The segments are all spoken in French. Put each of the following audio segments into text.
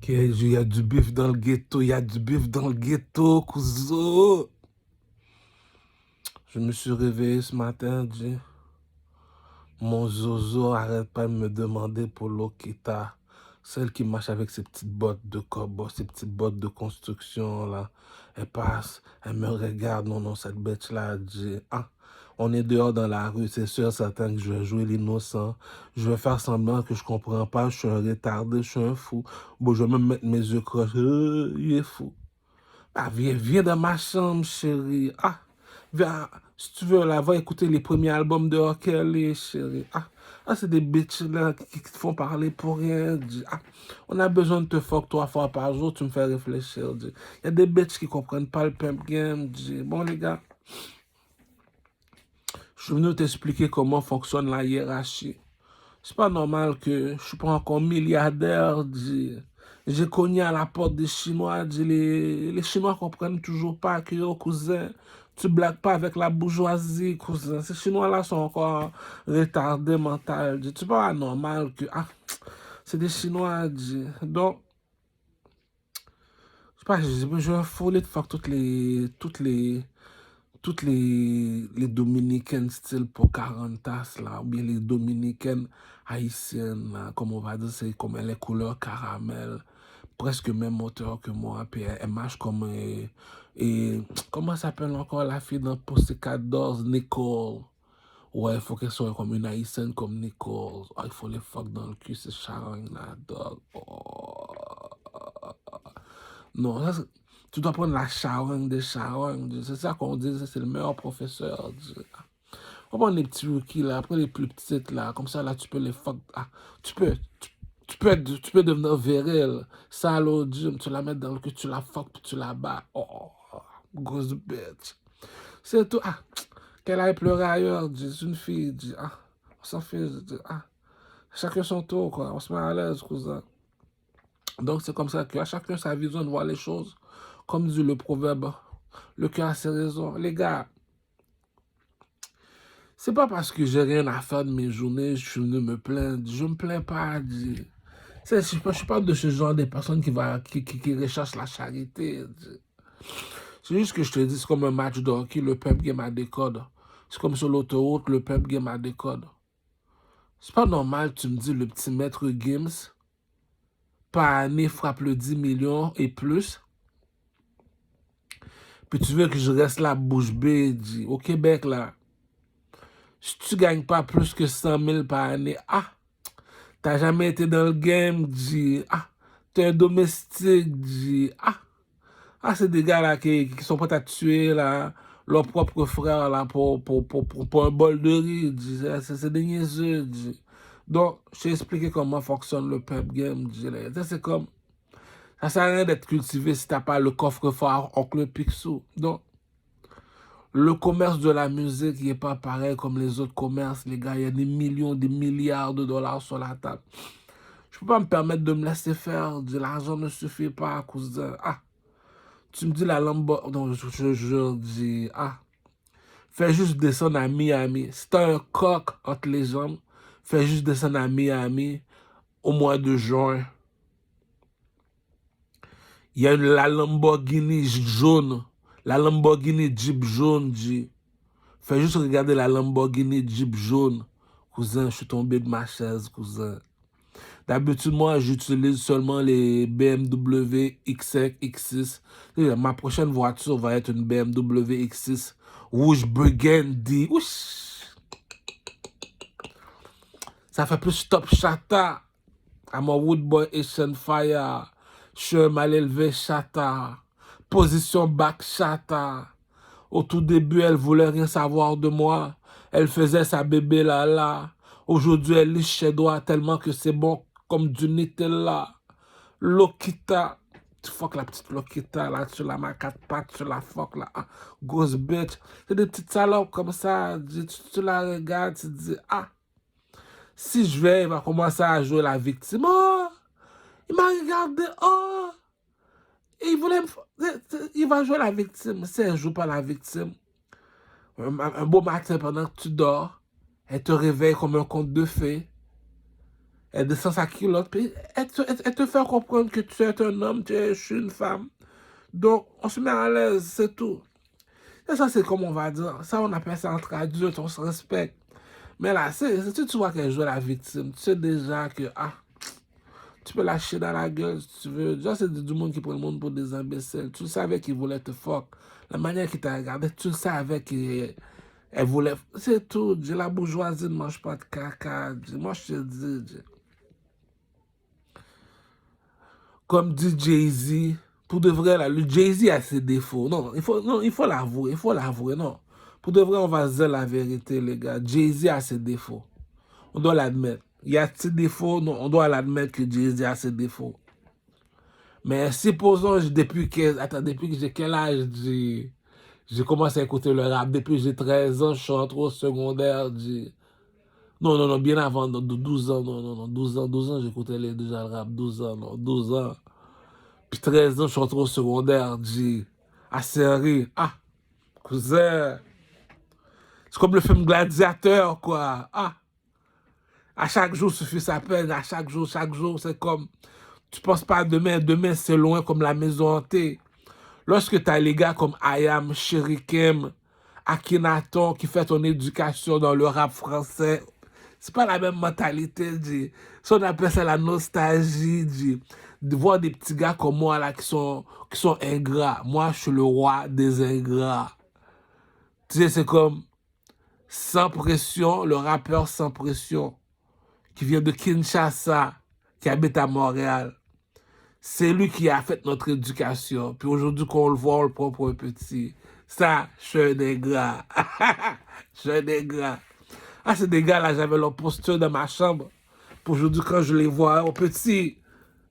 Il y a du bif dans le ghetto, il y a du bif dans le ghetto, cousin. Je me suis réveillé ce matin, dit, mon zozo arrête pas de me demander pour Lokita. Celle qui marche avec ses petites bottes de cowboy, ses petites bottes de construction, là. Elle passe, elle me regarde, non, non, cette bête-là, dit, ah, on est dehors dans la rue, c'est sûr, certain que je vais jouer l'innocent. Je vais faire semblant que je comprends pas, je suis un retardé, je suis un fou. Bon, je vais même mettre mes yeux crochés, il est fou. Ah, viens dans ma chambre, chérie. Ah, viens, si tu veux, là, va écouter les premiers albums de R. Kelly, chérie. C'est des bitches là qui te font parler pour rien. On a besoin de te fuck 3 fois par jour, tu me fais réfléchir. Il y a des bitches qui comprennent pas le pimp game. Bon, les gars, je suis venu t'expliquer comment fonctionne la hiérarchie. C'est pas normal que je suis pas encore milliardaire. J'ai cogné à la porte des Chinois. Les Chinois comprennent toujours pas que, yo, cousin, tu blagues pas avec la bourgeoisie, cousin. Ces Chinois-là sont encore retardés mental. C'est pas normal que, c'est des Chinois. Donc, je sais pas, je vais folie de faire toutes les Dominicaines style Pocahontas, là, ou bien les Dominicaines haïtiennes, là, comme on va dire, c'est comme les couleurs caramel, presque même hauteur que moi, puis elle marche comme, comment s'appelle encore la fille dans Pussycat Dolls, Nicole. Ouais, il faut qu'elle soit comme une haïtienne comme Nicole. Oh, il faut les fuck dans le cul, c'est charring, là, dog. Oh. Non, tu dois prendre la charogne des charognes. C'est ça qu'on dit, c'est le meilleur professeur. On prend les petits rookies là, après les plus petites là, comme ça là tu peux les fuck. Tu peux, tu peux devenir viril. Ça au gym, tu la mets dans le cul, tu la fuck puis tu la bats. Oh, grosse bitch. C'est tout. Qu'elle aille pleurer ailleurs, c'est une fille. On s'en fiche. Chacun son tour quoi, on se met à l'aise, cousin. Donc c'est comme ça que à chacun sa vision de voir les choses. Comme dit le proverbe, le cœur a ses raisons. Les gars, c'est pas parce que j'ai rien à faire de mes journées, je suis venu me plaindre. Je me plains pas. Je suis pas de ce genre de personne qui recherche la charité. C'est juste que je te dis, c'est comme un match de hockey, le pep game a des codes. C'est comme sur l'autoroute, le pep game a des codes. C'est pas normal, tu me dis, le petit maître Gims, par année, frappe le 10 millions et plus. Puis tu veux que je reste là bouche bée, au Québec, là. Si tu gagnes pas plus que 100 000 par année, t'as jamais été dans le game, t'es un domestique, c'est des gars là qui sont prêts à tuer, là, leur propre frère, là, pour un bol de riz, c'est des niaiseux, Donc, je t'ai expliqué comment fonctionne le pub game, là. C'est comme, ça sert à rien d'être cultivé si t'as pas le coffre-fort oncle Picsou. Donc, le commerce de la musique n'est pas pareil comme les autres commerces, les gars. Il y a des millions, des milliards de dollars sur la table. Je peux pas me permettre de me laisser faire. L'argent ne suffit pas à cause de... tu me dis la Lambo... Non, je dis... fais juste descendre à Miami. Si t'as un coq entre les jambes, fais juste descendre à Miami au mois de juin. Il y a la Lamborghini jaune. La Lamborghini Jeep jaune, Fais juste regarder la Lamborghini Jeep jaune. Cousin, je suis tombé de ma chaise, cousin. D'habitude, moi, j'utilise seulement les BMW X5, X6. Ma prochaine voiture va être une BMW X6 rouge burgundy. Ouch! Ça fait plus top chata. I'm a wood boy Asian fire. Je suis un mal élevé chata. Position back chata. Au tout début, elle voulait rien savoir de moi. Elle faisait sa bébé là. Aujourd'hui, elle liche ses doigts tellement que c'est bon comme du Nutella. Lokita. Tu fuck la petite Lokita là, tu la mets à 4 pattes, tu la fuck là. Grosse bitch. C'est des petites salopes comme ça. Tu la regardes, tu te dis, si je vais, il va commencer à jouer la victime. Oh, il m'a regardé. Oh, il va jouer la victime. Si elle ne joue pas la victime, un beau matin pendant que tu dors, elle te réveille comme un conte de fées. Elle descend sa culotte, puis elle te fait comprendre que tu es un homme, je suis une femme. Donc, on se met à l'aise, c'est tout. Et ça, c'est comme on va dire. Ça, on appelle ça entre adultes, on se respecte. Mais là, tu vois qu'elle joue la victime. Tu sais déjà que, tu peux lâcher dans la gueule si tu veux. Déjà, c'est du monde qui prend le monde pour des imbéciles. Tu savais qu'il voulait te fuck. La manière qu'il t'a regardé, tu savais qu'elle voulait. C'est tout. La bourgeoisie ne mange pas de caca. Moi, je te dis. Comme dit Jay-Z, pour de vrai, là, le Jay-Z a ses défauts. Non, il faut l'avouer. Il faut l'avouer, non. Pour de vrai, on va se dire la vérité, les gars. Jay-Z a ses défauts. On doit l'admettre. Il y a ses défauts, non, on doit l'admettre que Jay-Z a ses défauts. Mais supposons, depuis que j'ai quel âge j'ai commencé à écouter le rap. Depuis que j'ai 13 ans, je suis entré au secondaire. Non, bien avant, 12 ans, non, 12 ans, j'écoutais déjà le rap, 12 ans, non, 12 ans. Puis 13 ans, je suis entré au secondaire, série. Cousin, c'est comme le film Gladiateur, quoi. À chaque jour suffit sa peine, à chaque jour, c'est comme, tu penses pas à demain, demain c'est loin comme la maison hantée. Lorsque tu as les gars comme Ayam, Sherikem, Akhenaton qui fait ton éducation dans le rap français, c'est pas la même mentalité, ça on appelle ça la nostalgie, de voir des petits gars comme moi là qui sont ingrats. Moi, je suis le roi des ingrats. Tu sais, c'est comme sans pression, le rappeur sans pression, qui vient de Kinshasa, qui habite à Montréal. C'est lui qui a fait notre éducation. Puis aujourd'hui, qu'on le voit, on le prend pour un petit. Ça, je suis un ingrat. Je suis un ingrat. Ces des gars là, j'avais leur posture dans ma chambre. Puis aujourd'hui, quand je les vois, oh petit,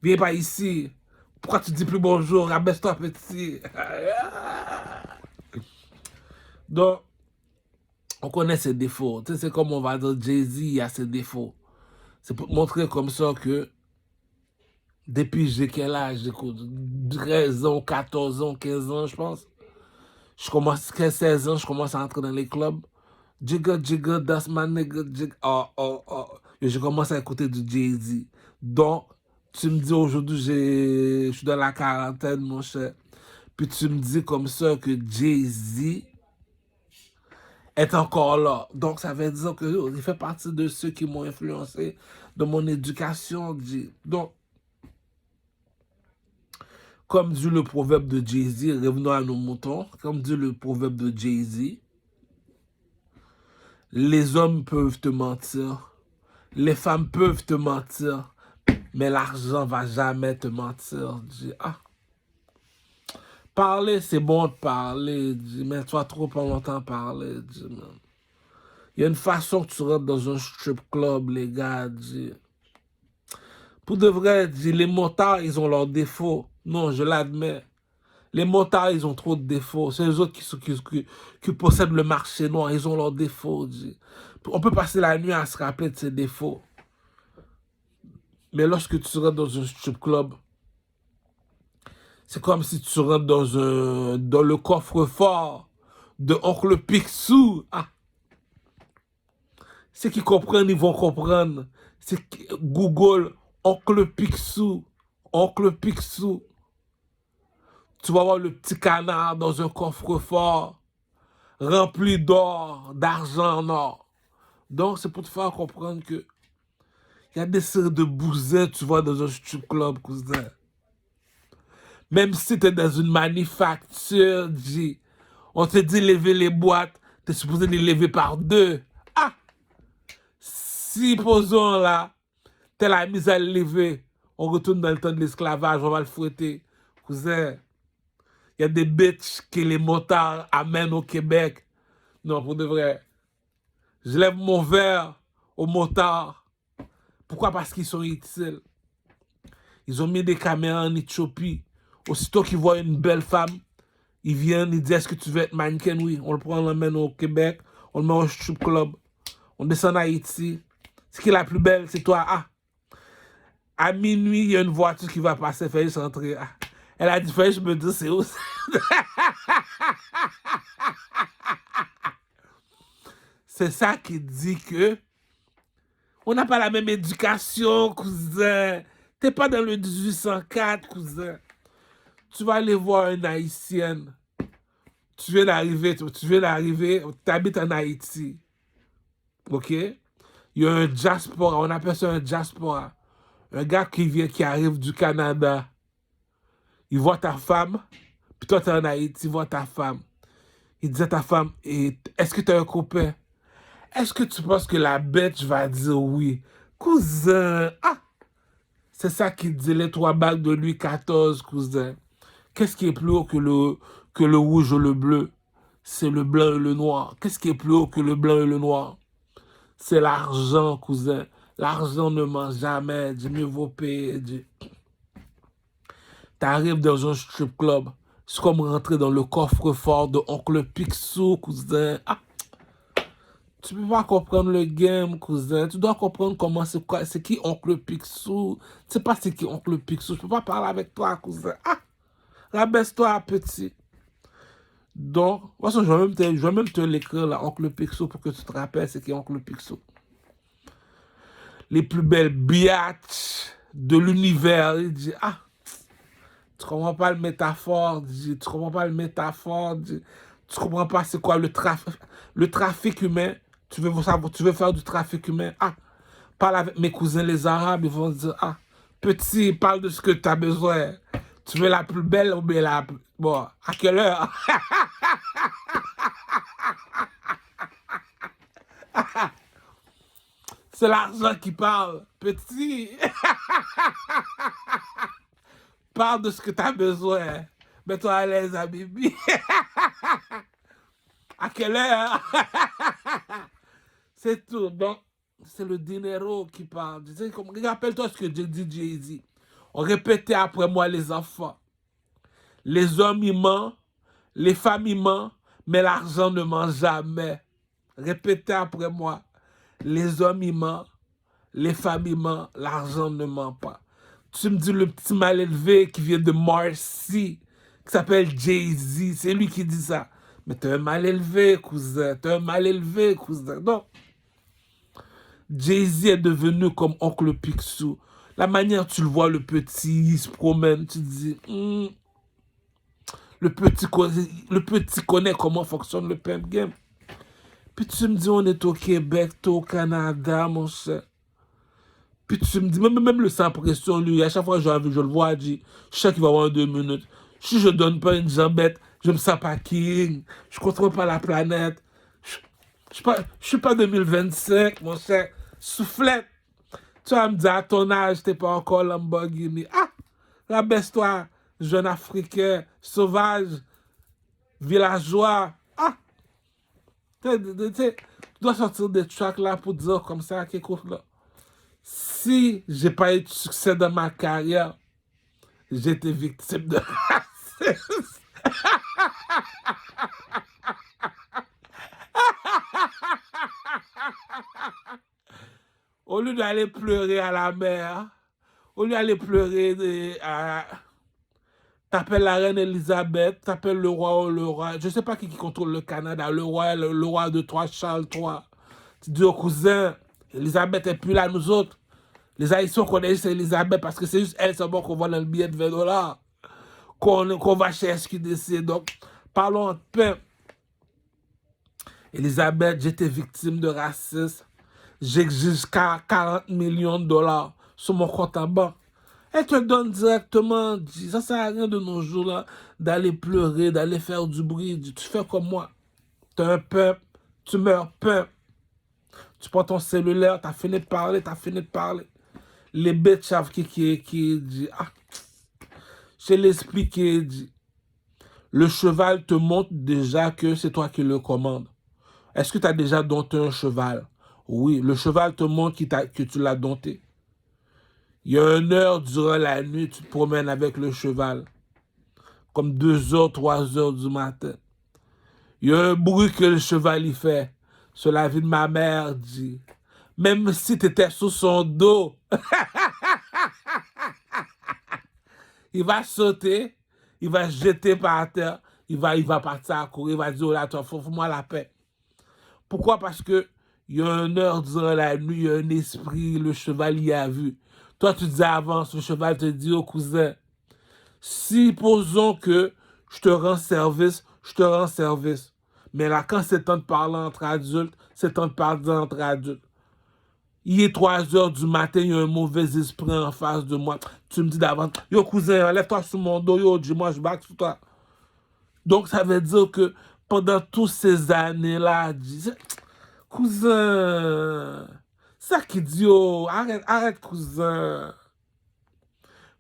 viens pas ici. Pourquoi tu dis plus bonjour? Abaisse-toi, petit. Donc, on connaît ses défauts. Tu sais, c'est comme on va dire, Jay-Z, il a ses défauts. C'est pour montrer comme ça que depuis j'ai quel âge, j'écoute 13 ans, 14 ans, 15 ans, je pense. Je commence, 16 ans, je commence à entrer dans les clubs. Jigga, that's my nigga, jigga. Et je commence à écouter du Jay-Z. Donc, tu me dis aujourd'hui, je suis dans la quarantaine, mon cher. Puis tu me dis comme ça que Jay-Z est encore là. Donc, ça veut dire que il fait partie de ceux qui m'ont influencé dans mon éducation. Donc, comme dit le proverbe de Jay-Z, revenons à nos moutons, comme dit le proverbe de Jay-Z, les hommes peuvent te mentir, les femmes peuvent te mentir, mais l'argent va jamais te mentir. Parler, c'est bon de parler, mais tu vas trop pas longtemps parler. Il y a une façon que tu rentres dans un strip club, les gars. Pour de vrai, les motards, ils ont leurs défauts. Non, je l'admets. Les motards, ils ont trop de défauts. C'est les autres qui possèdent le marché noir. Ils ont leurs défauts. On peut passer la nuit à se rappeler de ces défauts. Mais lorsque tu rentres dans un strip club, c'est comme si tu rentres dans le coffre-fort de Oncle Picsou. Ceux qui comprennent, ils vont comprendre. C'est Google, Oncle Picsou. Oncle Picsou. Tu vas voir le petit canard dans un coffre-fort rempli d'or, d'argent en or. Donc, c'est pour te faire comprendre que il y a des séries de bousins, tu vois, dans un strip club, cousin. Même si tu es dans une manufacture, on te dit lever les boîtes, tu es supposé les lever par deux. Si, posons là, t'es la mise à le lever, on retourne dans le temps de l'esclavage, on va le fouetter. Cousin, il y a des bitches que les motards amènent au Québec. Non, pour de vrai. Je lève mon verre aux motards. Pourquoi? Parce qu'ils sont utiles. Ils ont mis des caméras en Éthiopie. Aussitôt qu'ils voient une belle femme, ils viennent, ils disent, est-ce que tu veux être mannequin? Oui, on le prend, on l'emmène au Québec, on le met au strip club. On descend à Haïti. Ce qui est la plus belle, c'est toi. À minuit, il y a une voiture qui va passer, fais juste rentrer. Elle a dit, fais je me dis, c'est où? C'est ça qui dit que On n'a pas la même éducation, cousin. T'es pas dans le 1804, cousin. Tu vas aller voir une Haïtienne. Tu viens d'arriver, tu habites en Haïti. OK? Il y a un diaspora, on appelle ça un diaspora. Un gars qui arrive du Canada. Il voit ta femme, puis toi, tu es en Haïti, il voit ta femme. Il dit à ta femme, est-ce que tu as un copain? Est-ce que tu penses que la bête va dire oui? Cousin, c'est ça qu'il dit, les 3 bagues de Louis XIV, cousin. Qu'est-ce qui est plus haut que le rouge ou le bleu? C'est le blanc et le noir. Qu'est-ce qui est plus haut que le blanc et le noir? C'est l'argent, cousin. L'argent ne ment jamais. Dis mieux vaut payer. T'arrives dans un strip club. C'est comme rentrer dans le coffre-fort de Oncle Picsou, cousin. Tu peux pas comprendre le game, cousin. Tu dois comprendre comment c'est qui Oncle Picsou. Tu sais pas c'est qui Oncle Picsou. Je peux pas parler avec toi, cousin. Rabaisse-toi, petit. Donc, de toute façon, je vais même te l'écrire, là, Oncle Picsou, pour que tu te rappelles c'est qui Oncle Picsou. Les plus belles biatches de l'univers. Il dit, tu comprends pas le métaphore, tu comprends pas le métaphore, tu comprends pas c'est quoi le trafic humain. Tu veux faire du trafic humain. Parle avec mes cousins les Arabes, ils vont dire, petit, parle de ce que tu as besoin. Tu veux la plus belle ou bien la plus... Bon, à quelle heure? C'est l'argent qui parle. Petit, parle de ce que tu as besoin. Mets-toi à l'aise, Habibi. À quelle heure? C'est tout. Donc, c'est le dinero qui parle. Rappelle-toi ce que dit Jay-Z. On répétait après moi, les enfants. Les hommes, ils mentent. Les femmes, ils mentent. Mais l'argent ne ment jamais. Répétez après moi. Les hommes, ils mentent. Les femmes, ils mentent. L'argent ne ment pas. Tu me dis le petit mal élevé qui vient de Marcy, qui s'appelle Jay-Z. C'est lui qui dit ça. Mais t'es un mal élevé, cousin. T'es un mal élevé, cousin. Non. Jay-Z est devenu comme Oncle Picsou. La manière tu le vois, le petit, il se promène, tu te dis, le petit connaît comment fonctionne le pimp game. Puis tu me dis, on est au Québec, t'es au Canada, mon cher. Puis tu me dis, même le sans pression, lui, à chaque fois que je le vois, je dis, je sais qu'il va avoir 2 minutes. Si je donne pas une jambette, je me sens pas king. Je contrôle pas la planète. Je suis pas 2025, mon cher. Soufflette. Tu vas me dire, à ton âge, t'es pas encore Lamborghini. Rabaisse-toi, jeune Africain, sauvage, villageois. Tu dois sortir des tracks là pour dire comme ça, écoute là. Si j'ai pas eu de succès dans ma carrière, j'étais victime de racisme. Au lieu d'aller pleurer à la mer, au lieu d'aller pleurer t'appelles la reine Elisabeth, t'appelles le roi ou le roi. Je sais pas qui contrôle le Canada, le roi de Troyes, Charles III. Tu dis au cousin, Elisabeth est plus là, nous autres. Les Haïtiens connaissent Elisabeth parce que c'est juste elle seulement qu'on voit dans le billet de $20. Qu'on va chez SQDC. Donc, parlons de pain. Elisabeth, j'étais victime de racisme. J'exige 40 millions de dollars sur mon compte en banque. Elle te donne directement. Ça sert à rien de nos jours là d'aller pleurer, d'aller faire du bruit. Tu fais comme moi. Tu as un peuple, tu meurs peuple. Tu prends ton cellulaire, tu as fini de parler, Les bêtes savent qui dit. Je l'explique qui dit. Le cheval te montre déjà que c'est toi qui le commandes. Est-ce que tu as déjà dompté un cheval? Oui, le cheval te montre que tu l'as dompté. Il y a 1 heure durant la nuit, tu te promènes avec le cheval. Comme 2 heures, 3 heures du matin. Il y a un bruit que le cheval y fait. Sur la vie de ma mère, dit. Même si tu étais sous son dos, il va sauter, il va se jeter par terre, il va partir à courir, il va dire, oh là, toi, faut moi la paix. Pourquoi? Parce que Il y a une heure durant la nuit, il y a un esprit, le cheval y a vu. Toi, tu dis avance, le cheval te dit, oh cousin, si posons que je te rends service, je te rends service. Mais là, quand c'est temps de parler entre adultes, c'est temps de parler entre adultes. Il est 3 heures du matin, il y a un mauvais esprit en face de moi. Tu me dis d'avance, yo cousin, lève-toi sur mon dos, yo, dis-moi, je bats sur toi. Donc, ça veut dire que pendant toutes ces années-là, cousin, ça qui dit, oh, arrête, arrête, cousin.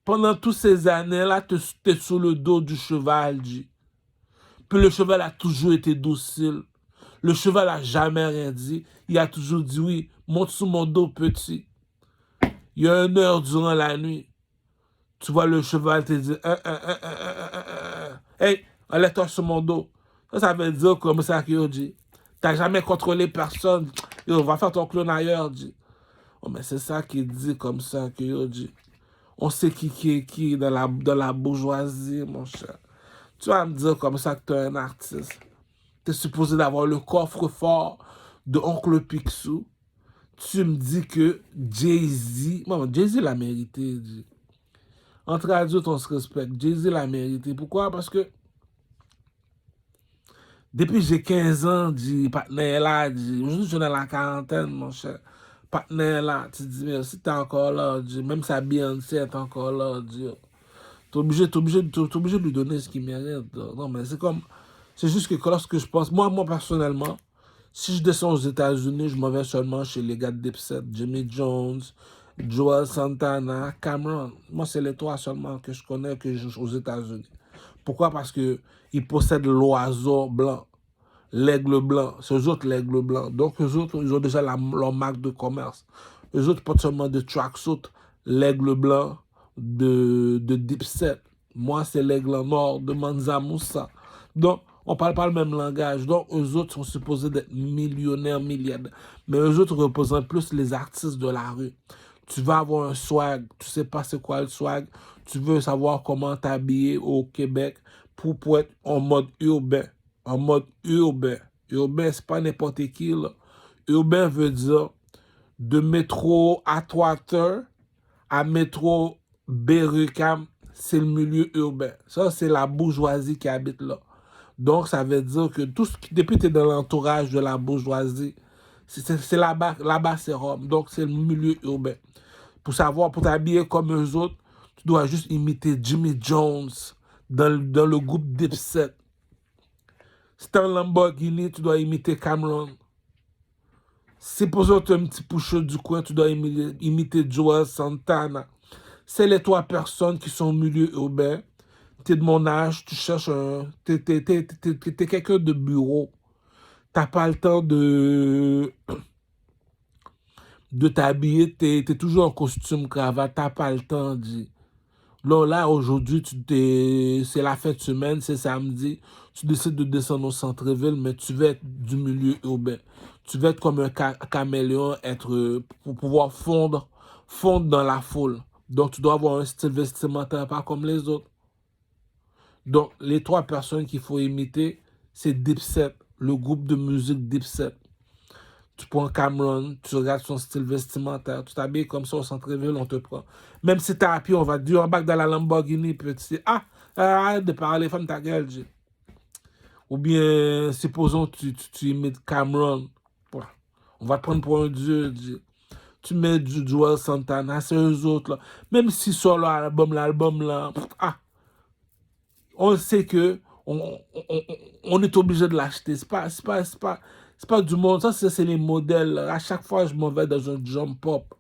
Pendant toutes ces années-là, tu es sur le dos du cheval, dit. Puis le cheval a toujours été docile. Le cheval a jamais rien dit. Il a toujours dit, oui, monte sur mon dos, petit. Il y a une heure durant la nuit. Tu vois le cheval te dire, hey, enlève-toi sur mon dos. Ça veut dire comme ça qu'il dit. T'as jamais contrôlé personne. Yo, va faire ton clone ailleurs, dit. Oh, mais c'est ça qu'il dit comme ça qu'il dit. On sait qui est qui dans la bourgeoisie, mon cher. Tu vas me dire comme ça que tu es un artiste. Tu es supposé d'avoir le coffre-fort de Oncle Picsou. Tu me dis que Jay-Z... Bon, Jay-Z l'a mérité. Dit. Entre adultes, on se respecte. Jay-Z l'a mérité. Pourquoi? Parce que depuis j'ai 15 ans, dit partenaire là, dit, aujourd'hui je suis dans la quarantaine, mon cher. Partenaire là, tu dis, mais si t'es encore là, dit, même sa Beyoncé est encore là, dit, t'es obligé de lui donner ce qu'il mérite. Non, mais c'est comme, c'est juste que lorsque je pense, moi personnellement, si je descends aux États-Unis, je m'en vais seulement chez les gars de Dipset, Jimmy Jones, Joel Santana, Cameron. Moi, c'est les trois seulement que je connais aux États-Unis. Pourquoi? Parce qu'ils possèdent l'oiseau blanc, l'aigle blanc. C'est eux autres l'aigle blanc. Donc, eux autres, ils ont déjà leur marque de commerce. Eux autres portent seulement de tracksuit, l'aigle blanc de Dipset. Moi, c'est l'aigle noir de Mansa Moussa. Donc, on ne parle pas le même langage. Donc, eux autres sont supposés d'être millionnaires, milliardaires. Mais eux autres représentent plus les artistes de la rue. Tu vas avoir un swag, tu sais pas c'est quoi le swag, tu veux savoir comment t'habiller au Québec pour être en mode urbain. En mode urbain. Urbain, c'est pas n'importe qui, là. Urbain veut dire de métro Atwater à métro Berry-UQAM, c'est le milieu urbain. Ça, c'est la bourgeoisie qui habite là. Donc, ça veut dire que tout ce qui, depuis que tu es dans l'entourage de la bourgeoisie, c'est là-bas, c'est Rome. Donc, c'est le milieu urbain. Pour savoir, pour t'habiller comme eux autres, tu dois juste imiter Jimmy Jones dans le groupe Dipset. Si t'es un Lamborghini, tu dois imiter Cameron. Si pour ça, tu as un petit poucheux du coin, tu dois imiter Joel Santana. C'est les trois personnes qui sont au milieu urbain. Tu es de mon âge, tu cherches un... T'es quelqu'un de bureau. T'as pas le temps de t'habiller, t'es toujours en costume, cravate, t'as pas le temps. Là aujourd'hui, c'est la fin de semaine, c'est samedi, tu décides de descendre au centre-ville, mais tu veux être du milieu urbain. Tu veux être comme un caméléon, pour pouvoir fondre dans la foule. Donc, tu dois avoir un style vestimentaire, pas comme les autres. Donc, les trois personnes qu'il faut imiter, c'est Dipset, le groupe de musique Dipset. Tu prends Cameron, tu regardes son style vestimentaire, tu t'habilles comme ça au centre-ville, on te prend. Même si t'es à pied, on va te dire, on back dans la Lamborghini, puis tu dis, arrête de parler, ferme ta gueule, G. Ou bien, supposons tu imites Cameron, on va te prendre pour un dieu, G. Tu mets du Joel Santana, c'est eux autres, là. Même si sur l'album là, on sait que on est obligé de l'acheter. C'est pas du monde. Ça, c'est les modèles. À chaque fois, je m'en vais dans un jump pop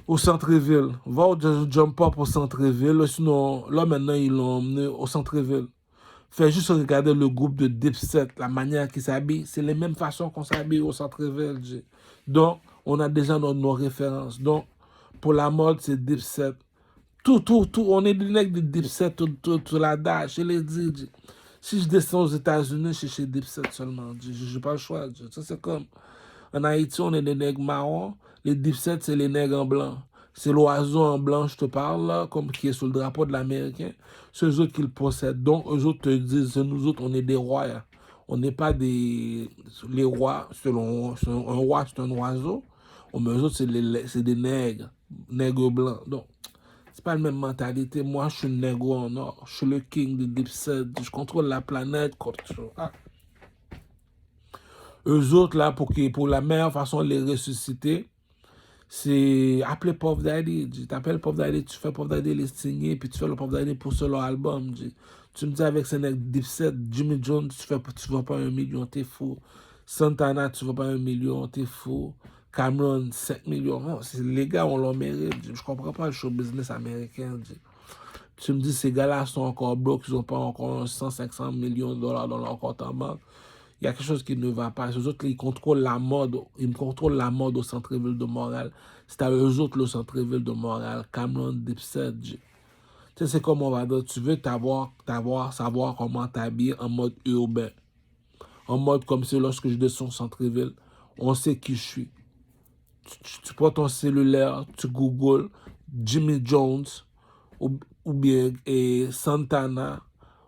au centre-ville. Va au jump pop au centre-ville. Sinon, là, maintenant, ils l'ont emmené au centre-ville. Fais juste regarder le groupe de Dipset, la manière qu'ils s'habillent. C'est les mêmes façons qu'on s'habille au centre-ville. Donc, on a déjà nos références. Donc, pour la mode, c'est Dipset. Tout. On est des nègres de Dipset, tout la dash. Je l'ai dit. Si je descends aux États-Unis, c'est chez Dipset seulement. Je n'ai pas le choix. Ça, c'est comme. En Haïti, on est des nègres marrons. Les Dipset, c'est les nègres en blanc. C'est l'oiseau en blanc, je te parle, là, comme qui est sur le drapeau de l'Américain. C'est eux autres qui le possèdent. Donc, eux autres te disent, nous autres, on est des rois. On n'est pas des... Les rois, selon un roi, c'est un oiseau. Mais eux autres, c'est des nègres blancs. Donc, c'est pas la même mentalité. Moi, je suis un nègre en or. Je suis le king de Dipset. Je contrôle la planète. Ah. Eux autres, là, pour la meilleure façon de les ressusciter, c'est appeler Puff Daddy. Tu t'appelles Puff Daddy, tu fais Puff Daddy les signer, puis tu fais le Puff Daddy pour solo album. Tu me dis avec ce nègre Dipset, Jimmy Jones, tu vas pas 1 million, t'es fou. Santana, tu vas pas 1 million, t'es fou. Cameron, 5 millions. Non, les gars, on leur mérite. Je comprends pas le show business américain. Tu me dis, ces gars-là sont encore broke, ils n'ont pas encore 100-500 millions de dollars dans leur compte en banque. Il y a quelque chose qui ne va pas. Eux autres, ils contrôlent la mode. Ils contrôlent la mode au centre-ville de Montréal. C'est à eux autres le centre-ville de Montréal. Cameron, Dipset. Tu sais, c'est comme on va dire. Tu veux savoir comment t'habiller en mode urbain. En mode comme c'est lorsque je descends au centre-ville. On sait qui je suis. Tu prends ton cellulaire, tu googles Jimmy Jones ou bien Santana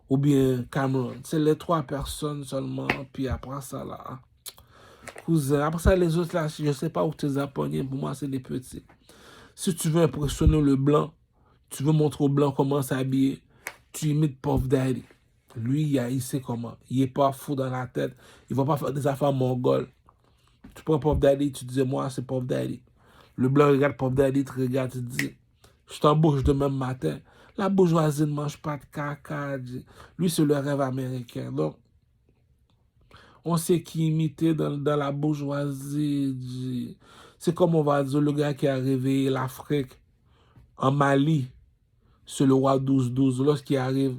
ou bien Cameron. C'est les 3 personnes seulement. Puis après ça, là, cousin. Après ça, les autres, là, je ne sais pas où tu les as pognés. Pour moi, c'est des petits. Si tu veux impressionner le blanc, tu veux montrer au blanc comment s'habiller, tu imites Puff Daddy. Lui, il sait comment. Il n'est pas fou dans la tête. Il ne va pas faire des affaires mongoles. Tu prends Puff Daddy, tu dis, moi, c'est Puff Daddy. Le blanc regarde Puff Daddy, te regarde, tu te dis, je t'embauche demain matin. La bourgeoisie ne mange pas de caca. Lui, c'est le rêve américain. Donc, on sait qui imiter dans la bourgeoisie. C'est comme on va dire, le gars qui a réveillé l'Afrique en Mali, c'est le roi 12-12. Lorsqu'il arrive,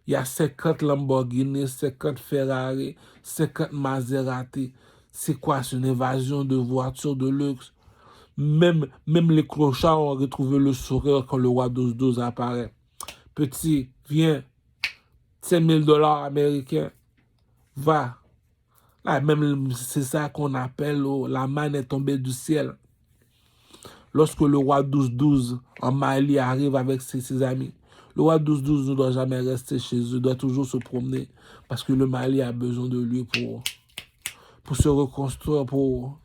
il y a 50 Lamborghini, 50 Ferrari, 50 Maserati. C'est quoi? C'est une évasion de voitures de luxe. Même les clochards ont retrouvé le sourire quand le roi 12-12 apparaît. Petit, viens, 5 000 $ américains, va. Là, même c'est ça qu'on appelle la manne est tombée du ciel. Lorsque le roi 12-12 en Mali arrive avec ses amis, le roi 12-12 ne doit jamais rester chez eux, doit toujours se promener parce que le Mali a besoin de lui pour se reconstruire.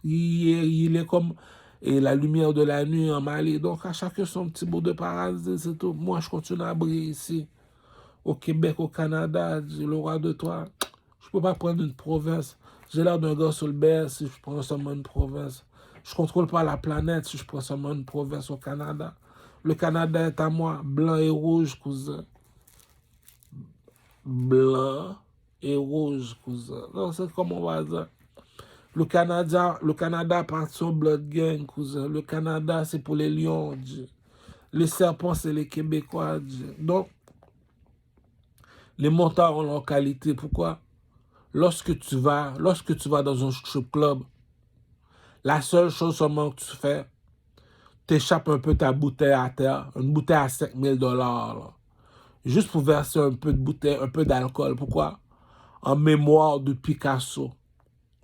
Il est comme la lumière de la nuit en Mali. Donc, à chacun son petit bout de paradis, c'est tout. Moi, je continue à briller ici, au Québec, au Canada, le roi de toi. Je ne peux pas prendre une province. J'ai l'air d'un gars sur le BS si je prends seulement une province. Je ne contrôle pas la planète si je prends seulement une province au Canada. Le Canada est à moi, blanc et rouge, cousin. Blanc et rouge, cousin. Non, c'est comme on va dire. Le Canada appartient au Blood Gang, cousin. Le Canada, c'est pour les lions. Les serpents, c'est les Québécois. Donc, les motards ont leur qualité. Pourquoi? Lorsque tu vas dans un strip club, la seule chose seulement que tu fais, t'échappes un peu ta bouteille à terre, une bouteille à 5 000 $, là, juste pour verser un peu de bouteille, un peu d'alcool. Pourquoi? En mémoire de Picasso.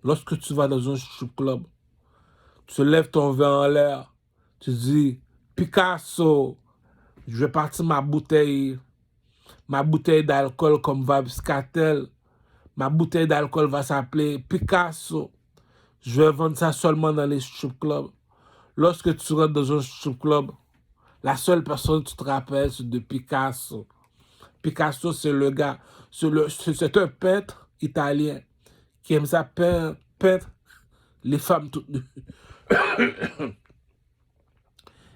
Lorsque tu vas dans un strip club, tu lèves ton verre en l'air, tu dis, Picasso, je vais partir ma bouteille d'alcool comme Vabscatel. Ma bouteille d'alcool va s'appeler Picasso. Je vais vendre ça seulement dans les strip clubs. Lorsque tu rentres dans un strip club, la seule personne que tu te rappelles, c'est de Picasso. Picasso, c'est le gars, c'est un peintre italien qui aime ça peindre les femmes toutes nues.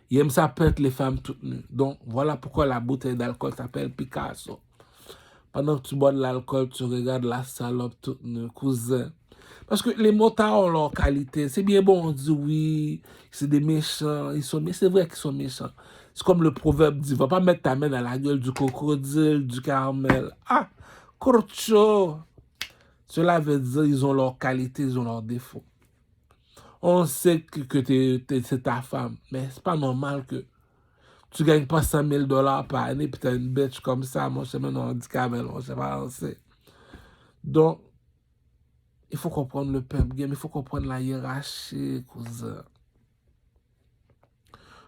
Il aime ça peindre les femmes toutes nues. Donc, voilà pourquoi la bouteille d'alcool s'appelle Picasso. Pendant que tu bois de l'alcool, tu regardes la salope toute nue, cousin. Parce que les motards ont leur qualité. C'est bien bon, on dit oui, c'est des méchants. Mais c'est vrai qu'ils sont méchants. C'est comme le proverbe dit, va pas mettre ta main dans la gueule du crocodile, du caramel. Ah, Corcho. Cela veut dire ils ont leur qualité, ils ont leurs défauts. On sait que c'est ta femme, mais c'est pas normal que tu gagnes pas 100 000 $ par année, puis t'as une bitch comme ça, moi, je sais même handicap, je sais pas, on sait. Donc, il faut comprendre le pimp game, il faut comprendre la hiérarchie, cousin.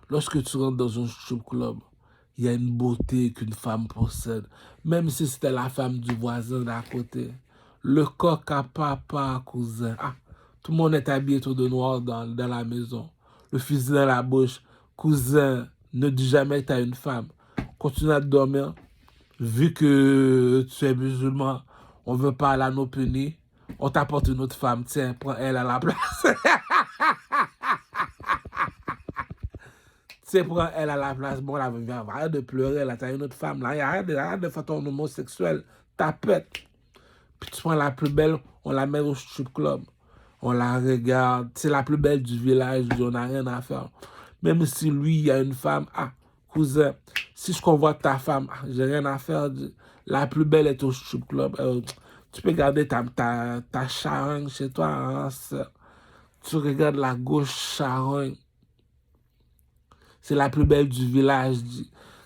Lorsque tu rentres dans un strip club, il y a une beauté qu'une femme possède, même si c'était la femme du voisin d'à côté. Le coq à papa, cousin. Ah, tout le monde est habillé tout de noir dans la maison. Le fusil dans la bouche. Cousin, ne dis jamais que tu as une femme. Continue à dormir. Vu que tu es musulman, on veut pas aller à nos punis. On t'apporte une autre femme. Tiens, prends elle à la place. Tiens, prends elle à la place. Bon, là, arrête de pleurer. Là, t'as une autre femme. Là, arrête de faire ton homosexuel. Tapette. Puis tu prends la plus belle, on la met au strip club. On la regarde. C'est la plus belle du village. On n'a rien à faire. Même si lui, il y a une femme. Ah, cousin, si je convoite ta femme, ah, j'ai rien à faire. La plus belle est au strip club. Tu peux garder ta charogne chez toi. Hein, tu regardes la gauche charogne. C'est la plus belle du village.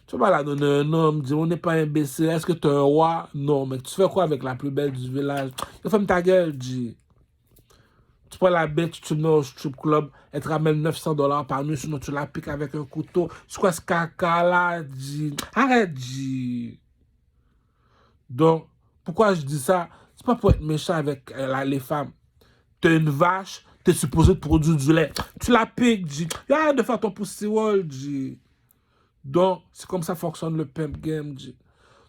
Tu vas pas la donner un homme. On n'est pas imbécile. Est-ce que tu es un roi? Non, mais tu fais quoi avec la plus belle du village? Ferme ta gueule, dis. Tu prends la bête, tu mets au strip club, elle te ramène $900 par nuit, sinon tu la piques avec un couteau. C'est quoi ce caca-là, dis? Arrête, dis. Donc, pourquoi je dis ça? C'est pas pour être méchant avec les femmes. T'es une vache, t'es supposé te produire du lait. Tu la piques, dis. Arrête de faire ton pussy wall, dis. Donc, c'est comme ça fonctionne le pimp game, dis.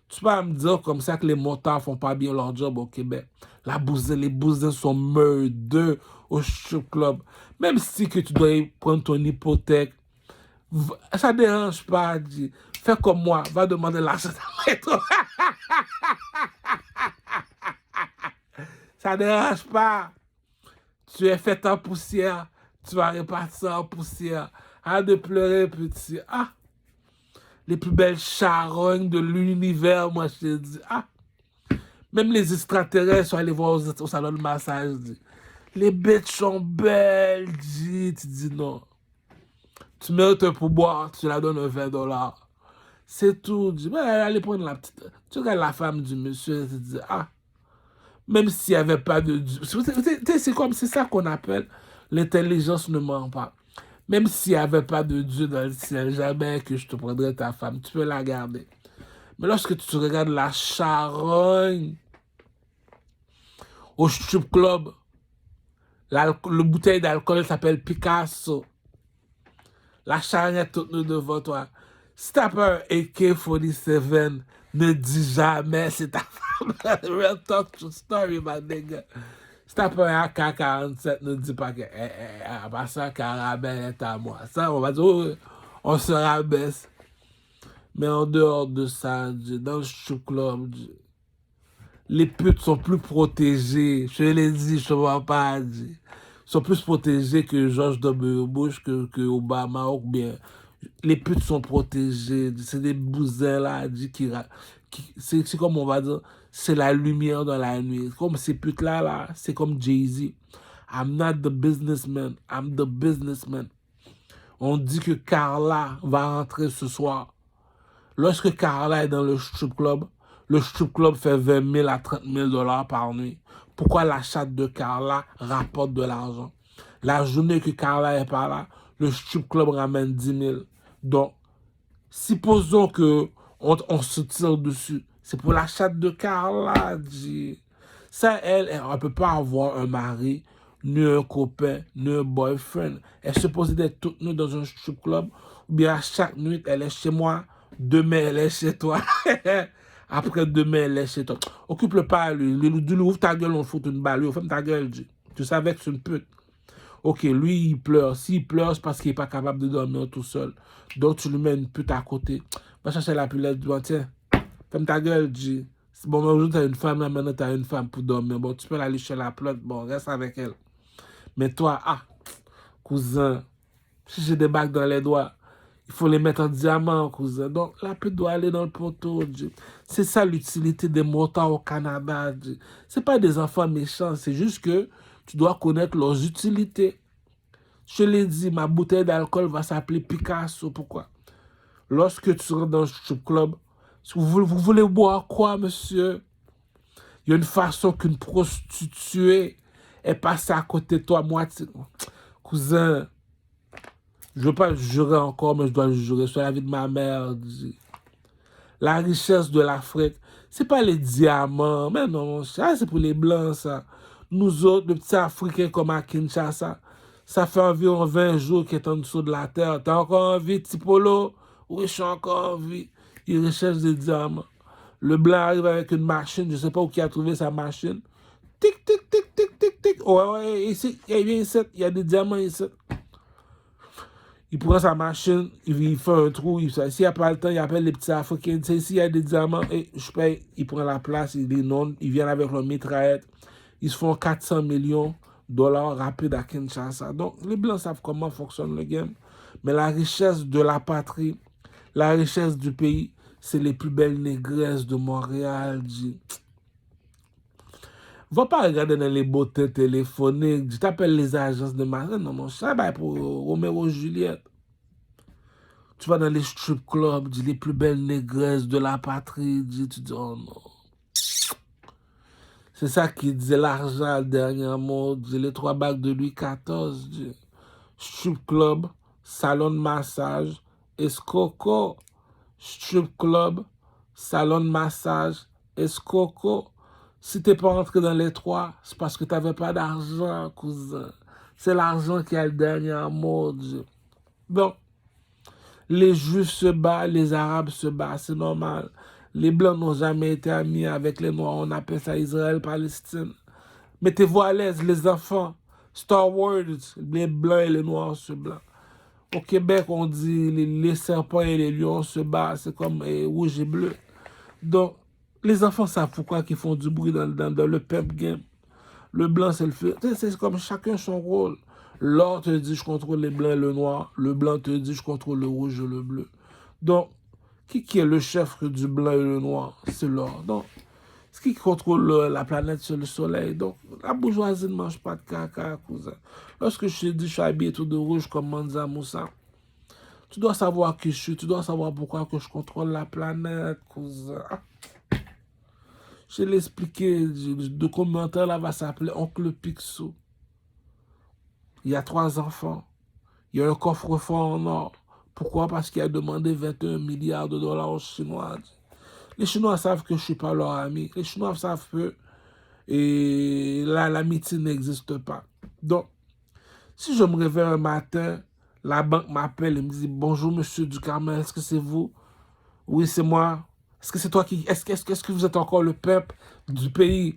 Tu vas me dire comme ça que les motards font pas bien leur job au Québec. Les bousins sont meurdeux au strip club. Même si que tu dois prendre ton hypothèque, ça dérange pas, dis. Fais comme moi, va demander l'argent à métro. Ça dérange pas. Tu es fait en poussière, tu vas repartir en poussière. Arrête de pleurer, petit. Ah! Les plus belles charognes de l'univers, moi, je te dis. Ah! Même les extraterrestres sont allés voir au salon de massage. Dis. Les bêtes sont belles, dis. Tu dis non. Tu mérites un pourboire, tu la donnes $20. C'est tout. Dis. Mais allez prendre la petite. Tu regardes la femme du monsieur, tu dis, ah. Même s'il n'y avait pas de Dieu. C'est comme, c'est ça qu'on appelle l'intelligence ne ment pas. Même s'il n'y avait pas de Dieu dans le ciel, jamais que je te prendrais ta femme. Tu peux la garder. Mais lorsque tu regardes la charogne au strip club, le bouteille d'alcool s'appelle Picasso. La charogne est toute nue devant toi. Si t'as pas un AK-47, ne dis jamais c'est ta femme. Real talk to story, my nigga. Si t'as pas un AK-47, ne dis pas que après ça, Carabelle est à moi. Ça, on va dire, oh, on se rabaisse. Mais en dehors de ça, dans le strip club, les putes sont plus protégées. Je l'ai dit, je ne vois pas dire. Ils sont plus protégés que George W. Bush, que Obama, ou bien. Les putes sont protégées. C'est des bousins là, c'est comme on va dire, c'est la lumière dans la nuit. Comme ces putes là, c'est comme Jay-Z. I'm not the businessman, I'm the businessman. On dit que Carla va rentrer ce soir. Lorsque Carla est dans le strip club fait 20 000 à 30 000 $ par nuit. Pourquoi la chatte de Carla rapporte de l'argent? La journée que Carla est pas là, le strip club ramène 10 000. Donc, supposons que on se tire dessus. C'est pour la chatte de Carla, dit. Ça, elle ne peut pas avoir un mari, ni un copain, ni un boyfriend. Elle est supposée d'être toute nue dans un strip club. Ou bien chaque nuit, elle est chez moi. Demain, elle est chez toi. Après, demain, elle est chez toi. Occupe-le pas, lui. Dis-lui, ouvre ta gueule, on fout une balle. Lui, ferme ta gueule, dis. Tu savais que c'est une pute. Ok, lui, il pleure. S'il pleure, c'est parce qu'il n'est pas capable de dormir tout seul. Donc, tu lui mets une pute à côté. Va chercher la pilette. Bon, tiens, ferme ta gueule, dis. Bon, aujourd'hui, tu as une femme, là, maintenant, tu as une femme pour dormir. Bon, tu peux aller chez la plante. Bon, reste avec elle. Mais toi, ah, cousin, si j'ai des bagues dans les doigts, il faut les mettre en diamant, cousin. Donc, la pute doit aller dans le poteau. C'est ça l'utilité des motards au Canada. Ce n'est pas des enfants méchants. C'est juste que tu dois connaître leurs utilités. Je l'ai dit, ma bouteille d'alcool va s'appeler Picasso. Pourquoi? Lorsque tu rentres dans le strip club, vous voulez boire quoi, monsieur? Il y a une façon qu'une prostituée est passée à côté de toi, moitié. Cousin, je ne veux pas jurer encore, mais je dois le jurer sur la vie de ma mère. La richesse de l'Afrique, c'est pas les diamants. Mais non, mon cher, c'est pour les Blancs, ça. Nous autres, les petits Africains comme à Kinshasa, ça fait environ 20 jours qu'ils est en dessous de la terre. T'as encore envie, petit polo? Oui, je suis encore en vie. Ils recherchent des diamants. Le blanc arrive avec une machine, je sais pas où qui a trouvé sa machine. Tic, tic, tic, tic, tic, tic. Ouais, ici, il y a des diamants ici. Il prend sa machine, il fait un trou, s'il n'y a pas le temps, il appelle les petits Africains, s'il y a des diamants, et je paye, il prend la place, il les nomme, ils viennent avec leur mitraillette, ils se font 400 millions de dollars rapides à Kinshasa. Donc, les Blancs savent comment fonctionne le game, mais la richesse de la patrie, la richesse du pays, c'est les plus belles négresses de Montréal. Va pas regarder dans les beautés téléphoniques. Tu t'appelles les agences de marché. Non, mon chat, bah, pour Roméo Juliette. Tu vas dans les strip clubs, les plus belles négresses de la patrie. Tu dis, oh non. C'est ça qui disait l'argent dernièrement. Les 3 bagues de Louis XIV. Strip club, salon de massage, escoco. Strip club, salon de massage, escoco. Si t'es pas rentré dans les 3, c'est parce que t'avais pas d'argent, cousin. C'est l'argent qui a le dernier mot. Donc, les Juifs se battent, les Arabes se battent, c'est normal. Les Blancs n'ont jamais été amis avec les Noirs, on appelle ça Israël-Palestine. Mettez-vous à l'aise, les enfants. Star Wars, les Blancs et les Noirs se battent. Au Québec, on dit les serpents et les lions se battent, c'est comme rouge et bleu. Donc, les enfants savent pourquoi ils font du bruit dans le pep game. Le blanc, c'est le fait. C'est comme chacun son rôle. L'or te dit je contrôle les blancs et le noir. Le blanc te dit je contrôle le rouge et le bleu. Donc, qui est le chef du blanc et le noir? C'est l'or. Donc, c'est qui contrôle la planète sur le soleil? Donc, la bourgeoisie ne mange pas de caca, cousin. Lorsque je te dis je suis habillé tout de rouge comme Manza Moussa, tu dois savoir qui je suis. Tu dois savoir pourquoi que je contrôle la planète, cousin. Je l'ai expliqué, le documentaire là va s'appeler Oncle Picsou. Il y a 3 enfants. Il y a un coffre-fort en or. Pourquoi? Parce qu'il a demandé 21 milliards de dollars aux Chinois. Les Chinois savent que je ne suis pas leur ami. Les Chinois savent que l'amitié n'existe pas. Donc, si je me réveille un matin, la banque m'appelle et me dit « Bonjour, monsieur Ducarmel, est-ce que c'est vous? » « Oui, c'est moi. » « Est-ce que c'est toi qui... Est-ce que vous êtes encore le peuple du pays?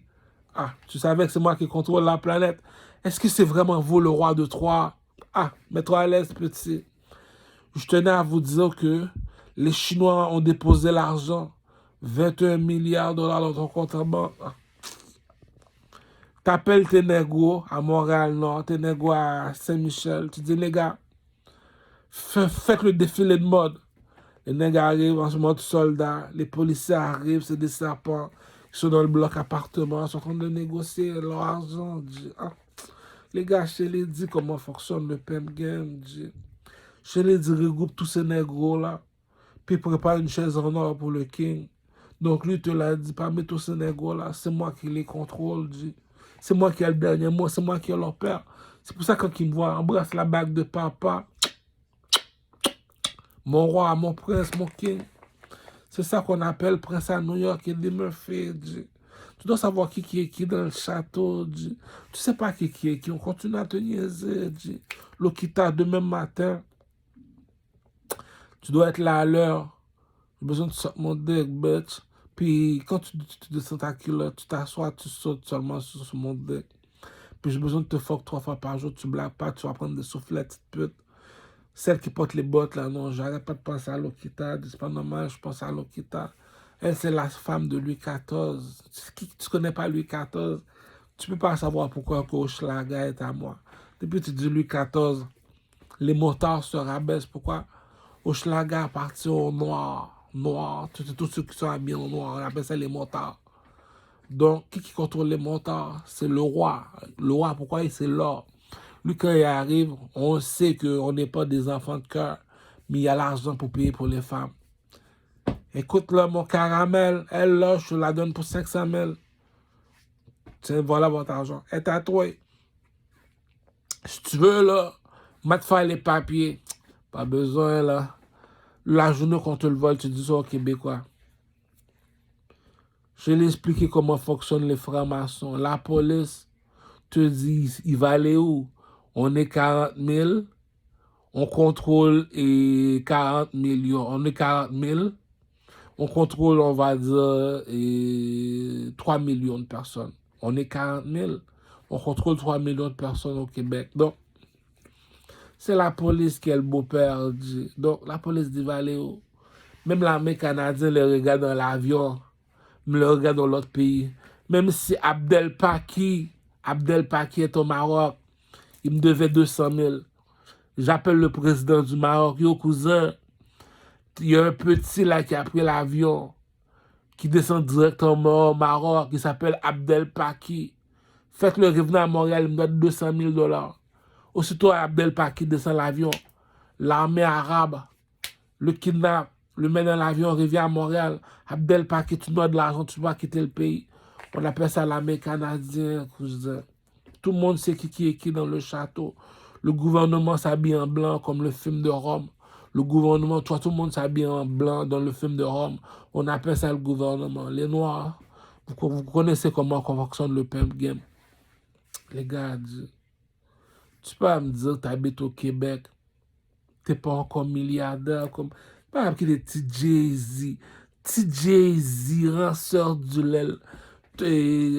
Ah, tu savais que c'est moi qui contrôle la planète. Est-ce que c'est vraiment vous, le roi de Troie? Ah, mets-toi à l'aise, petit. Je tenais à vous dire que les Chinois ont déposé l'argent. 21 milliards de dollars dans ton compte en banque. Ah. T'appelles tes négos à Montréal-Nord, tes négos à Saint-Michel. Tu dis, les gars, faites le défilé de mode. Les nègres arrivent en ce moment de soldats, les policiers arrivent, c'est des serpents qui sont dans le bloc appartement, ils sont en train de négocier leur argent. Ah. Les gars, je les dis comment fonctionne le pimp game. Je les dis, regroupe tous ces négros-là, puis prépare une chaise en or pour le king. Donc lui te l'a dit, parmi tous ces négros-là, c'est moi qui les contrôle. C'est moi qui ai le dernier mot, c'est moi qui ai leur père. C'est pour ça que quand ils me voient, embrasse la bague de papa. Mon roi, mon prince, mon king. C'est ça qu'on appelle prince à New York et des Murphy. Tu dois savoir qui est qui dans le château. Tu sais pas qui est qui. On continue à te niaiser. Lokita, demain matin, tu dois être là à l'heure. J'ai besoin de sortir mon deck, bitch. Puis quand tu descends ta culotte, tu t'assois, tu sautes seulement sur mon deck. Puis j'ai besoin de te fuck 3 fois par jour. Tu blagues pas, tu vas prendre des soufflettes, pute. Celle qui porte les bottes, là, non, j'arrête pas de penser à Lokita. C'est pas normal, je pense à Lokita. Elle, c'est la femme de Louis XIV. Tu connais pas Louis XIV, tu peux pas savoir pourquoi Hochelaga est à moi. Depuis que tu dis Louis XIV, les motards se rabaissent. Pourquoi Hochelaga appartient aux Noirs. Noirs, tous ceux qui sont habillés en noir, on appelle ça les motards. Donc, qui contrôle les motards? C'est le roi. Le roi, pourquoi c'est l'or? Lui, quand il arrive, on sait qu'on n'est pas des enfants de cœur, mais il y a l'argent pour payer pour les femmes. Écoute, là, mon caramel, elle, là, je te la donne pour 500 000. Tiens, voilà votre argent. Elle est à toi. Si tu veux, là, moi te faire les papiers. Pas besoin, là. La journée qu'on te le vole, tu dis ça aux Québécois. Je vais expliquer comment fonctionnent les francs-maçons. La police te dit, il va aller où? On est 40 000, on contrôle 40 millions. On est 40 000, on contrôle, on va dire, 3 millions de personnes. On est 40 000, on contrôle 3 millions de personnes au Québec. Donc, c'est la police qui est le beau-père. Donc, la police dit, va aller où? Même l'armée canadienne les regarde dans l'avion, me le regarde dans l'autre pays. Même si Abdel Paki est au Maroc, il me devait 200 000. J'appelle le président du Maroc, yo cousin, il y a un petit là qui a pris l'avion, qui descend directement au Maroc, qui s'appelle Abdel Paki. Faites-le revenir à Montréal, il me donne 200 000 $. Aussitôt Abdel Paki descend l'avion, l'armée arabe le kidnappe, le met dans l'avion, revient à Montréal. Abdel Paki, tu dois de l'argent, tu dois quitter le pays. On appelle ça l'armée canadienne, cousin. Tout le monde sait qui est qui dans le château. Le gouvernement s'habille en blanc comme le film de Rome. Le gouvernement, tout le monde s'habille en blanc dans le film de Rome. On appelle ça le gouvernement. Les Noirs, vous connaissez comment fonctionne le pimp game. Les gars, tu peux me dire que tu habites au Québec, tu n'es pas encore milliardaire. Comme... Pas avec des petits Jay-Z. Petit Jay-Z, ranceur du lait,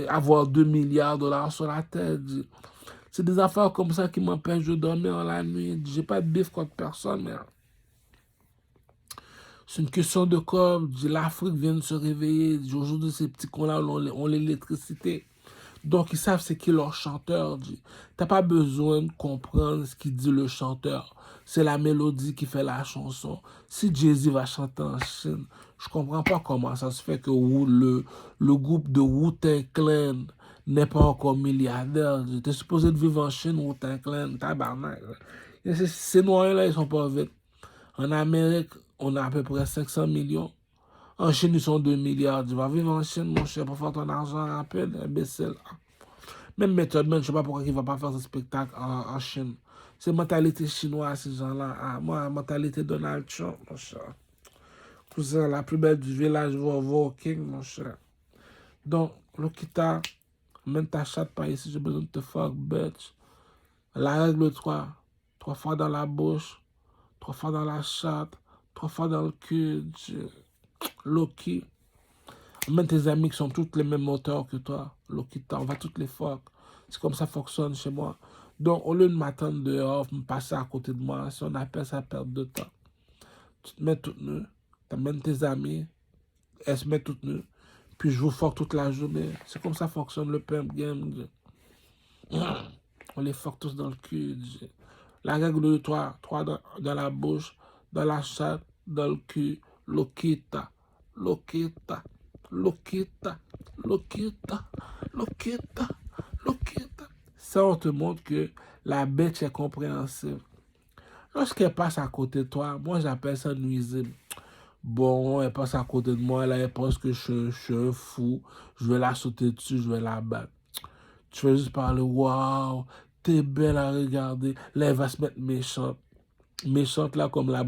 avoir 2 milliards de dollars sur la tête. C'est des affaires comme ça qui m'empêchent de dormir la nuit. J'ai pas de bif contre personne, mais c'est une question de corps. L'Afrique vient de se réveiller. Aujourd'hui, ces petits cons-là ont l'électricité. Donc, ils savent c'est qui leur chanteur. T'as pas besoin de comprendre ce qu'il dit le chanteur. C'est la mélodie qui fait la chanson. Si Jay-Z va chanter en Chine, je comprends pas comment ça se fait que le groupe de Wu-Tang Clan n'est pas encore milliardaire. T'es supposé de vivre en Chine, Wu-Tang Clan, tabarnak. Ces noirs-là, ils sont pas vite. En Amérique, on a à peu près 500 millions. En Chine, ils sont 2 milliards. Tu vas vivre en Chine, mon cher, pour faire ton argent rapide, imbécile. Même Method Man, je ne sais pas pourquoi il ne va pas faire ce spectacle en Chine. C'est mentalité chinoise, ces gens-là. Ah, moi, mentalité Donald Trump, mon cher. Cousin, la plus belle du village, King, mon cher. Donc, Lokita, même ta chatte pas ici, j'ai besoin de te fuck, bitch. La règle 3. 3 fois dans la bouche, 3 fois dans la chatte, 3 fois dans le cul. Loki. Même tes amis qui sont toutes les mêmes moteurs que toi, Lokita, on va toutes les fuck. C'est comme ça fonctionne chez moi. Donc, au lieu de m'attendre dehors, me passer à côté de moi, si on appelle ça perte de temps, tu te mets toute nue, tu amènes tes amis, elles se mettent toutes nues, puis je vous fuck toute la journée. C'est comme ça fonctionne le pimp game. On les fuck tous dans le cul. La règle de 3 dans la bouche, dans la chatte, dans le cul, Lokita, Lokita. Lokita, Lokita, Lokita, Lokita. Ça, on te montre que la bête est compréhensive. Lorsqu'elle passe à côté de toi, moi, j'appelle ça nuisible. Bon, elle passe à côté de moi, là, elle pense que je suis un fou. Je vais la sauter dessus, je vais la battre. Tu vas juste parler, waouh, t'es belle à regarder. Là, elle va se mettre méchante. Méchante, là, comme la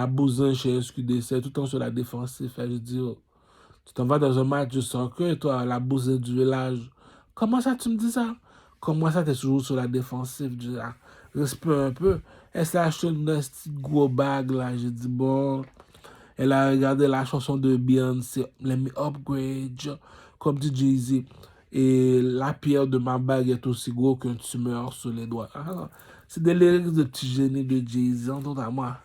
bousin chez SQDC, tout le temps sur la défensive. Elle lui dit, oh, tu t'en vas dans un match de soccer, toi, la bousée du village. Comment ça, tu me dis ça? Comment ça, tu es toujours sur la défensive? Respect un peu. Elle s'est acheté une petite gros bag, là. J'ai dit, bon. Elle a regardé la chanson de Beyoncé, Let Me Upgrade, comme dit Jay-Z. Et la pierre de ma bague est aussi gros qu'un tumeur sur les doigts. Ah, c'est des lyrics de petit génie de Jay-Z. Entends à moi.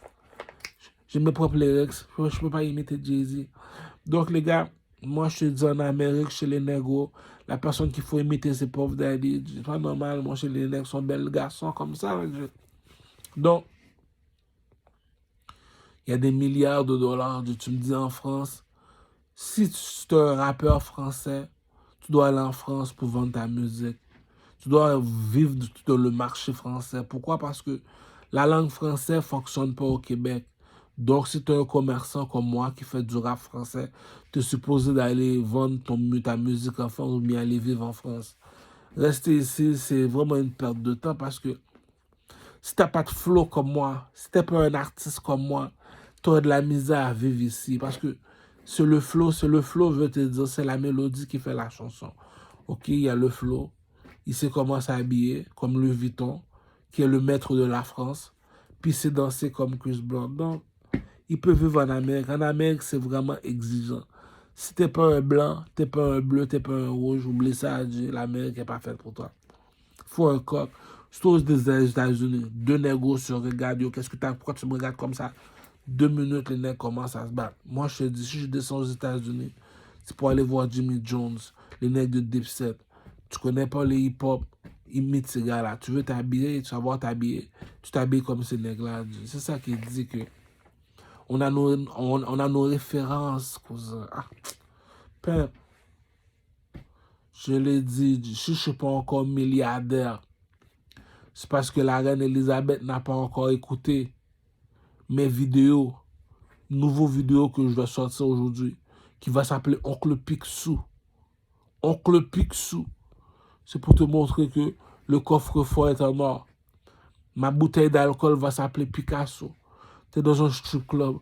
J'ai mes propres lyrics. Je ne peux pas imiter Jay-Z. Donc, les gars, moi, je te dis en Amérique, chez les négros, la personne qu'il faut imiter, c'est Puff Daddy. C'est pas normal, moi, chez les nègres, sont belles garçons comme ça. Donc, il y a des milliards de dollars. Tu me dis en France, si tu es un rappeur français, tu dois aller en France pour vendre ta musique. Tu dois vivre dans le marché français. Pourquoi? Parce que la langue française ne fonctionne pas au Québec. Donc, si tu es un commerçant comme moi qui fait du rap français, tu es supposé d'aller vendre ta musique en France ou bien aller vivre en France. Rester ici, c'est vraiment une perte de temps parce que si tu n'as pas de flow comme moi, si tu n'es pas un artiste comme moi, tu auras de la misère à vivre ici. Parce que C'est le flow, je veux te dire, c'est la mélodie qui fait la chanson. Ok, il y a le flow. Il sait comment s'habiller, comme Louis Vuitton, qui est le maître de la France. Puis il sait danser comme Chris Brown. Donc, il peut vivre en Amérique. En Amérique, c'est vraiment exigeant. Si t'es pas un blanc, t'es pas un bleu, t'es pas un rouge, oublie ça, l'Amérique est pas faite pour toi. Faut un coq. Surtout des États-Unis. Deux négos se regardent. Qu'est-ce que t'as? Pourquoi tu me regardes comme ça? 2 minutes, les nègres commencent à se battre. Moi, je te dis, si je descends aux États-Unis, c'est pour aller voir Jimmy Jones, les nègres de Dipset. Tu connais pas les hip-hop, imite ces gars-là. Tu veux t'habiller, tu vas voir t'habiller. Tu t'habilles comme ces nègres-là. C'est ça qui dit que on a nos références, cousin. Ah, père, je l'ai dit, si je ne suis pas encore milliardaire, c'est parce que la reine Elisabeth n'a pas encore écouté mes vidéos, nouveaux vidéos que je vais sortir aujourd'hui, qui va s'appeler Oncle Picsou. Oncle Picsou. C'est pour te montrer que le coffre-fort est en or. Ma bouteille d'alcool va s'appeler Picasso. Tu es dans un strip club.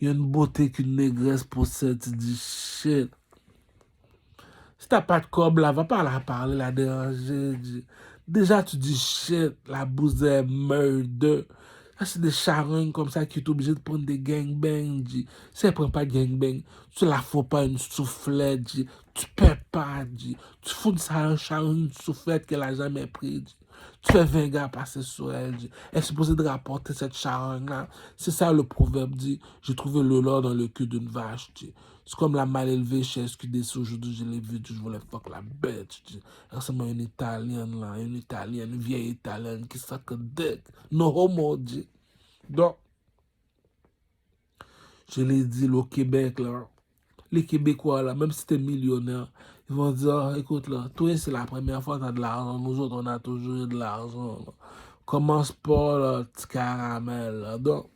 Il y a une beauté qu'une négresse possède. Tu dis shit. Si t'as pas de cob là, va pas la parler, la déranger. Déjà, tu dis shit, la bouse est murder. Ça, c'est des charognes comme ça qui sont obligés de prendre des gangbangs. Si elle prend pas de gangbang, tu la fous pas une soufflette. Tu paies pas. Tu fous ça un charogne, une soufflette qu'elle a jamais pris. Tu fais 20 gars passer sur elle. Elle est supposée de rapporter cette charogne-là. C'est ça le proverbe dit. J'ai trouvé le lard dans le cul d'une vache. C'est comme la mal élevée chez SQDC. Aujourd'hui, je l'ai vu. Je voulais fuck la bête. Elle ressemble à une Italienne, là. Une Italienne, une vieille Italienne qui sac dick. No homo, dit. Donc, je l'ai dit, le Québec, là. Les Québécois, là, même si t'es millionnaire, ils vont dire, oh, écoute, là, toi, c'est la première fois que t'as de l'argent. Nous autres, on a toujours eu de l'argent. Commence pas, là, petit caramel, là. Donc,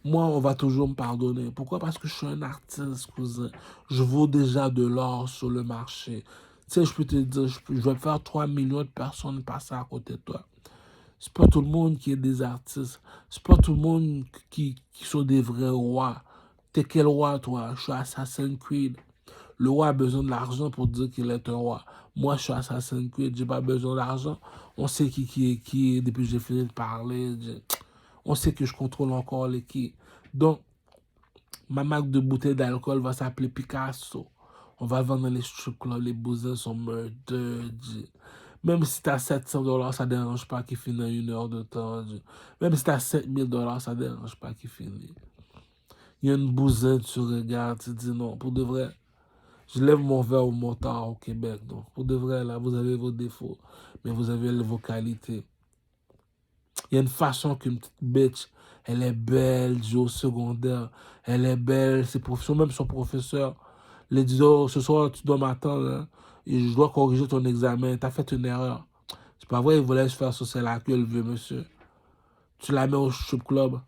moi, on va toujours me pardonner. Pourquoi? Parce que je suis un artiste, cousin. Je vaux déjà de l'or sur le marché. Tu sais, je peux te dire, je vais faire 3 millions de personnes passer à côté de toi. C'est pas tout le monde qui est des artistes. C'est pas tout le monde qui sont des vrais rois. T'es quel roi, toi? Je suis Assassin's Creed. Le roi a besoin de l'argent pour dire qu'il est un roi. Moi, je suis Assassin's Creed, j'ai pas besoin d'argent. On sait qui est qui depuis que j'ai fini de parler. On sait que je contrôle encore les qui. Donc, ma marque de bouteille d'alcool va s'appeler Picasso. On va vendre dans les strip clubs, les bousins sont murder. Même si t'as 700 $, ça dérange pas qu'il finisse en 1 heure de temps. Même si t'as 5000 $, ça dérange pas qu'il finisse. Il y a une bousin, tu regardes, tu dis non, pour de vrai. Je lève mon verre au motard au Québec. Donc, pour de vrai, là, vous avez vos défauts, mais vous avez vos qualités. Il y a une façon qu'une petite bitch, elle est belle, au secondaire, elle est belle, ses professeurs, même son professeur, les dit, oh, ce soir, tu dois m'attendre, hein, et je dois corriger ton examen, t'as fait une erreur. C'est pas vrai, il voulait se faire saucer la queue, le vieux monsieur. Tu la mets au strip club.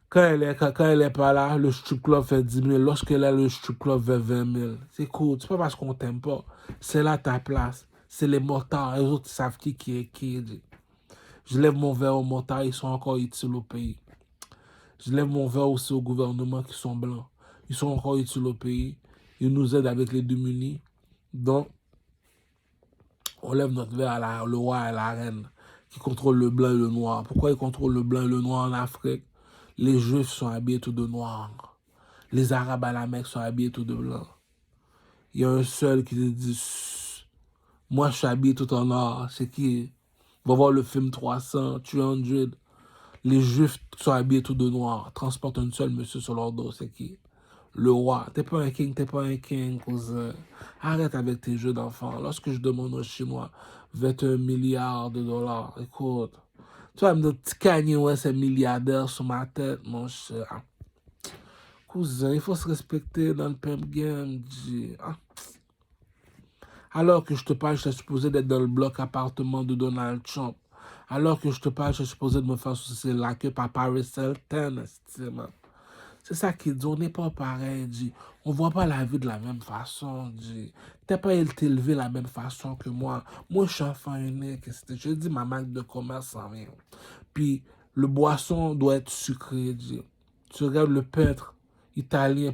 Quand elle est pas là, le strip club fait 10 000. Lorsqu'elle est là, le strip club fait 20 000. C'est cool. C'est pas parce qu'on t'aime pas. C'est là ta place. C'est les motards. Les autres savent qui est qui. Je lève mon verre aux motards. Ils sont encore utiles au pays. Je lève mon verre aussi au gouvernement qui sont blancs. Ils sont encore utiles au pays. Ils nous aident avec les démunis. Donc, on lève notre verre à le roi et à la reine qui contrôlent le blanc et le noir. Pourquoi ils contrôlent le blanc et le noir en Afrique? Les Juifs sont habillés tout de noir. Les Arabes à la Mecque sont habillés tout de blanc. Il y a un seul qui te dit, moi je suis habillé tout en or. C'est qui? Va voir le film 300, 300. Les Juifs sont habillés tout de noir. Transportent un seul monsieur sur leur dos. C'est qui? Le roi. T'es pas un king, cousin. Arrête avec tes jeux d'enfants. Lorsque je demande aux Chinois 21 milliards de dollars, écoute, tu vas me dire, petit Kanye West est milliardaire sur ma tête, mon cher. Cousin, il faut se respecter dans le pimp game. Alors que je te parle, je suis supposé d'être dans le bloc appartement de Donald Trump. Alors que je te parle, je suis supposé de me faire soucier la queue par Paris Hilton. C'est ça qui dit, on n'est pas pareil. On ne voit pas la vie de la même façon. T'as pas été élevé de la même façon que moi. Moi, je suis enfant unique. Je dis ma marque de commerce en rien. Puis, le boisson doit être sucré. Tu regardes le peintre italien